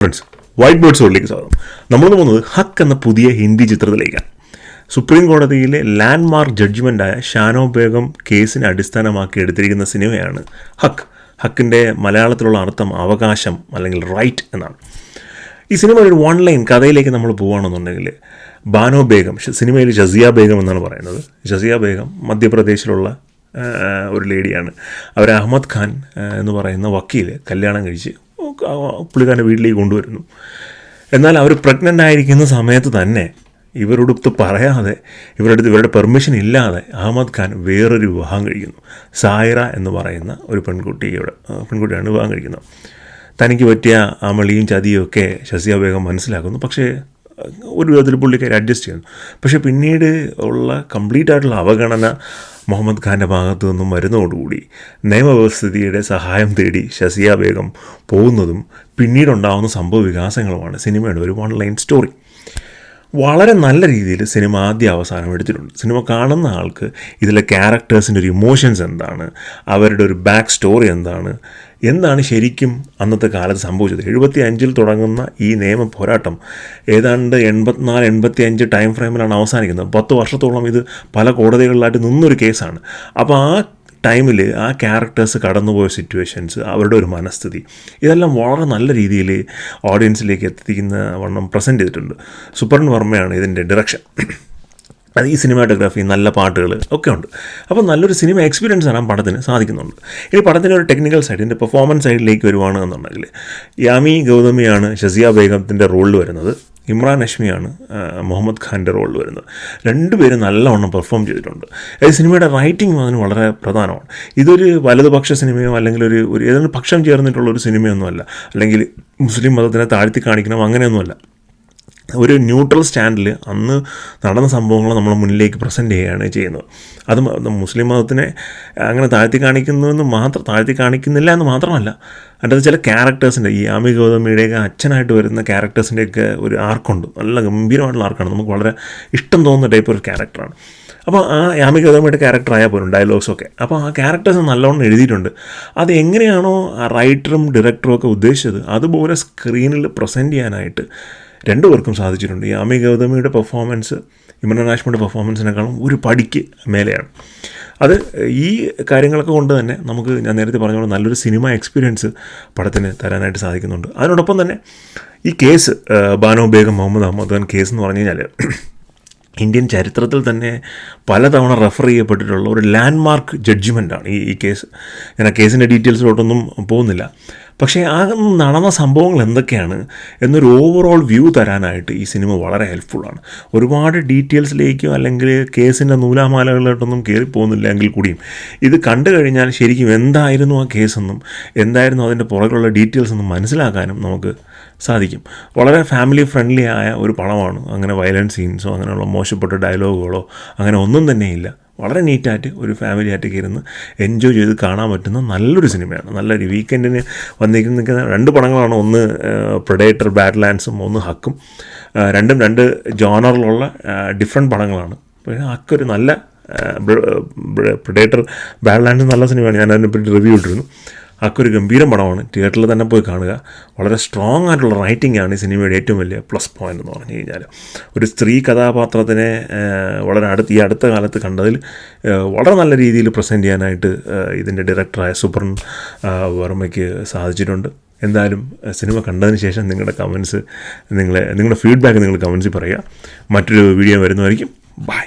Friends, white birds വേൾഡിലേക്ക് സ്വാഗതം. നമ്മളൊന്ന് പോകുന്നത് ഹക്ക് എന്ന പുതിയ ഹിന്ദി ചിത്രത്തിലേക്കാണ്. സുപ്രീം കോടതിയിലെ ലാൻഡ്മാർക്ക് ജഡ്ജ്മെൻ്റായ ഷാനോ ബേഗം കേസിനെ അടിസ്ഥാനമാക്കി എടുത്തിരിക്കുന്ന സിനിമയാണ് ഹക്ക്. ഹക്കിൻ്റെ മലയാളത്തിലുള്ള അർത്ഥം അവകാശം അല്ലെങ്കിൽ റൈറ്റ് എന്നാണ്. ഈ സിനിമ ഒരു വൺ ലൈൻ കഥയിലേക്ക് നമ്മൾ പോവുകയാണെന്നുണ്ടെങ്കിൽ, ബാനോ ബേഗം, സിനിമയിൽ ഷസിയ ബേഗം എന്നാണ് പറയുന്നത്. ഷസിയ ബേഗം മധ്യപ്രദേശിലുള്ള ഒരു ലേഡിയാണ്. അവർ അഹമ്മദ് ഖാൻ എന്ന് പറയുന്ന വക്കീൽ കല്യാണം കഴിച്ച് പുള്ളിക്കാരൻ്റെ വീട്ടിലേക്ക് കൊണ്ടുവരുന്നു. എന്നാൽ അവർ പ്രഗ്നൻ്റ് ആയിരിക്കുന്ന സമയത്ത് തന്നെ ഇവരോടൊത്ത് പറയാതെ, ഇവരുടെ പെർമിഷൻ ഇല്ലാതെ അഹമ്മദ് ഖാൻ വേറൊരു വിവാഹം കഴിക്കുന്നു. സായിറ എന്ന് പറയുന്ന ഒരു പെൺകുട്ടിയാണ് വിവാഹം കഴിക്കുന്നത്. തനിക്ക് പറ്റിയ അമളിയും ചതിയും ഒക്കെ ഷസിയ ബേഗം മനസ്സിലാക്കുന്നു. പക്ഷേ ഒരു വിധത്തിൽ പുള്ളിക്കാരി അഡ്ജസ്റ്റ് ചെയ്യുന്നു. പക്ഷേ പിന്നീട് ഉള്ള കംപ്ലീറ്റ് ആയിട്ടുള്ള അവഗണന മുഹമ്മദ് ഖാൻ്റെ ഭാഗത്തു നിന്നും വരുന്നതോടുകൂടി നിയമവ്യവസ്ഥിതിയുടെ സഹായം തേടി ഷസിയ ബേഗം പോകുന്നതും പിന്നീടുണ്ടാകുന്ന സംഭവ വികാസങ്ങളുമാണ് സിനിമയുടെ ഒരു വൺ ലൈൻ സ്റ്റോറി. വളരെ നല്ല രീതിയിൽ സിനിമ ആദ്യ അവസാനം എടുത്തിട്ടുണ്ട്. സിനിമ കാണുന്ന ആൾക്ക് ഇതിലെ ക്യാരക്ടേഴ്സിൻ്റെ ഒരു ഇമോഷൻസ് എന്താണ്, അവരുടെ ഒരു ബാക്ക് സ്റ്റോറി എന്താണ് ശരിക്കും അന്നത്തെ കാലത്ത് സംഭവിച്ചത്. 75 തുടങ്ങുന്ന ഈ നിയമ പോരാട്ടം ഏതാണ്ട് 84-85 ടൈം ഫ്രെയിമിലാണ് അവസാനിക്കുന്നത്. 10 വർഷത്തോളം ഇത് പല കോടതികളിലായിട്ട് നിന്നൊരു കേസാണ്. അപ്പോൾ ആ ടൈമിൽ ആ ക്യാരക്ടേഴ്സ് കടന്നുപോയ സിറ്റുവേഷൻസ്, അവരുടെ ഒരു മനസ്ഥിതി, ഇതെല്ലാം വളരെ നല്ല രീതിയിൽ ഓഡിയൻസിലേക്ക് എത്തിക്കുന്ന വണ്ണം പ്രസൻറ്റ് ചെയ്തിട്ടുണ്ട്. സുപർൺ വർമ്മയാണ് ഇതിൻ്റെ ഡയറക്ഷൻ. അത് ഈ സിനിമാറ്റോഗ്രാഫി, നല്ല പാട്ടുകൾ ഒക്കെ ഉണ്ട്. അപ്പോൾ നല്ലൊരു സിനിമ എക്സ്പീരിയൻസ് ആണ് പടത്തിന് സാധിക്കുന്നുണ്ട്. ഈ പടത്തിൻ്റെ ഒരു ടെക്നിക്കൽ സൈഡ്, ഇതിൻ്റെ പെർഫോമൻസ് സൈഡിലേക്ക് വരുവാണെന്നുണ്ടെങ്കിൽ, യാമി ഗൗതമിയാണ് ഷസിയ ബേഗത്തിൻ്റെ റോളിൽ വരുന്നത്. ഇമ്രാൻ ഹഷ്മിയാണ് മുഹമ്മദ് ഖാൻ്റെ റോളിൽ വരുന്നത്. രണ്ടുപേരും നല്ലവണ്ണം പെർഫോം ചെയ്തിട്ടുണ്ട്. ഈ സിനിമയുടെ റൈറ്റിംഗ് അതിന് വളരെ പ്രധാനമാണ്. ഇതൊരു വലതുപക്ഷ സിനിമയോ അല്ലെങ്കിൽ ഒരു ഏതെങ്കിലും പക്ഷം ചേർന്നിട്ടുള്ളൊരു സിനിമയൊന്നുമല്ല, അല്ലെങ്കിൽ മുസ്ലിം മതത്തിനെ താഴ്ത്തി കാണിക്കണം അങ്ങനെയൊന്നുമല്ല. ഒരു ന്യൂട്രൽ സ്റ്റാൻഡിൽ അന്ന് നടന്ന സംഭവങ്ങൾ നമ്മൾ മുന്നിലേക്ക് പ്രസൻറ്റ് ചെയ്യുകയാണ് ചെയ്യുന്നത്. അത് മുസ്ലിം മതത്തിനെ അങ്ങനെ താഴ്ത്തി കാണിക്കുന്നില്ല എന്ന് മാത്രമല്ല, അതിൻ്റെ ചില ക്യാരക്ടേഴ്സിൻ്റെ, ഈ യാമി ഗൗതമിയുടെയൊക്കെ അച്ഛനായിട്ട് വരുന്ന ക്യാരക്ടേഴ്സിൻ്റെയൊക്കെ ഒരു ആർക്കുണ്ട്. നല്ല ഗംഭീരമായിട്ടുള്ള ആർക്കാണ്. നമുക്ക് വളരെ ഇഷ്ടം തോന്നുന്ന ടൈപ്പ് ഒരു ക്യാരക്ടറാണ്. അപ്പോൾ ആ യാമി ഗൗതമിയുടെ ക്യാരക്ടർ ആയാൽ പോലും ഡയലോഗ്സൊക്കെ, അപ്പോൾ ആ ക്യാരക്ടേഴ്സ് നല്ലവണ്ണം എഴുതിയിട്ടുണ്ട്. അത് എങ്ങനെയാണോ ആ റൈറ്ററും ഡയറക്ടറും ഒക്കെ ഉദ്ദേശിച്ചത് അതുപോലെ സ്ക്രീനിൽ പ്രസൻറ്റ് ചെയ്യാനായിട്ട് രണ്ടുപേർക്കും സാധിച്ചിട്ടുണ്ട്. യാമി ഗൗതമിയുടെ പെർഫോമൻസ് ഇമ്രാൻ ഹാഷ്മിയുടെ പെർഫോമൻസിനേക്കാളും ഒരു പടിക്ക് മേലെയാണ്. അത് ഈ കാര്യങ്ങളൊക്കെ കൊണ്ട് തന്നെ നമുക്ക്, ഞാൻ നേരത്തെ പറഞ്ഞ പോലെ, നല്ലൊരു സിനിമ എക്സ്പീരിയൻസ് പടത്തിന് തരാനായിട്ട് സാധിക്കുന്നുണ്ട്. അതിനോടൊപ്പം തന്നെ ഈ കേസ്, ബാനോ ബേഗം മുഹമ്മദ് അഹമ്മദ് ഖാൻ കേസ് എന്ന് പറഞ്ഞു കഴിഞ്ഞാൽ ഇന്ത്യൻ ചരിത്രത്തിൽ തന്നെ പലതവണ റെഫർ ചെയ്യപ്പെട്ടിട്ടുള്ള ഒരു ലാൻഡ്മാർക്ക് ജഡ്ജ്മെൻറ്റാണ് ഈ കേസ്. ഞാൻ ആ കേസിൻ്റെ ഡീറ്റെയിൽസിലോട്ടൊന്നും പോകുന്നില്ല. പക്ഷേ ആ നടന്ന സംഭവങ്ങൾ എന്തൊക്കെയാണ് എന്നൊരു ഓവറോൾ വ്യൂ തരാനായിട്ട് ഈ സിനിമ വളരെ ഹെൽപ്ഫുള്ളാണ്. ഒരുപാട് ഡീറ്റെയിൽസിലേക്കോ അല്ലെങ്കിൽ കേസിൻ്റെ നൂലാമാലകളിലോട്ടൊന്നും കയറി പോകുന്നില്ല എങ്കിൽ കൂടിയും ഇത് കണ്ടു കഴിഞ്ഞാൽ ശരിക്കും എന്തായിരുന്നു ആ കേസെന്നും എന്തായിരുന്നു അതിൻ്റെ പുറകിലുള്ള ഡീറ്റെയിൽസ് എന്നും മനസ്സിലാക്കാനും നമുക്ക് സാധിക്കും. വളരെ ഫാമിലി ഫ്രണ്ട്ലി ആയ ഒരു പടമാണ്. അങ്ങനെ വയലൻസ് സീൻസോ അങ്ങനെയുള്ള മോശപ്പെട്ട ഡയലോഗുകളോ അങ്ങനെ ഒന്നും തന്നെയില്ല. വളരെ നീറ്റായിട്ട് ഒരു ഫാമിലി ആയിട്ടൊക്കെ ഇരുന്ന് എൻജോയ് ചെയ്ത് കാണാൻ പറ്റുന്ന നല്ലൊരു സിനിമയാണ്. നല്ലൊരു വീക്കെൻഡിന് വന്നിരിക്കുന്ന രണ്ട് പടങ്ങളാണ്. ഒന്ന് പ്രെഡേറ്റർ ബാഡ്ലാൻഡ്സും ഒന്ന് ഹക്കും. രണ്ടും രണ്ട് ജോണറിലുള്ള ഡിഫറെൻറ്റ് പടങ്ങളാണ്. പക്ഷേ ഹക്കൊരു നല്ല, പ്രെഡേറ്റർ ബാഡ്ലാൻഡ്സ് നല്ല സിനിമയാണ്. ഞാൻ അതിനെപ്പറ്റി റിവ്യൂ ഇട്ടിരുന്നു. ഹക്കൊരു ഗംഭീരം പടമാണ്. തിയേറ്ററിൽ തന്നെ പോയി കാണുക. വളരെ സ്ട്രോങ് ആയിട്ടുള്ള റൈറ്റിംഗ് ആണ് ഈ സിനിമയുടെ ഏറ്റവും വലിയ പ്ലസ് പോയിൻ്റ് എന്ന് പറഞ്ഞു കഴിഞ്ഞാൽ. ഒരു സ്ത്രീ കഥാപാത്രത്തിനെ ഈ അടുത്ത കാലത്ത് കണ്ടതിൽ വളരെ നല്ല രീതിയിൽ പ്രസൻറ്റ് ചെയ്യാനായിട്ട് ഇതിൻ്റെ ഡയറക്ടറായ സുപർൺ വർമ്മയ്ക്ക് സാധിച്ചിട്ടുണ്ട്. എന്തായാലും സിനിമ കണ്ടതിന് ശേഷം നിങ്ങളുടെ കമൻസ്, നിങ്ങളുടെ ഫീഡ്ബാക്ക് നിങ്ങൾ കമൻസിൽ പറയുക. മറ്റൊരു വീഡിയോ വരുന്നതായിരിക്കും. ബൈ.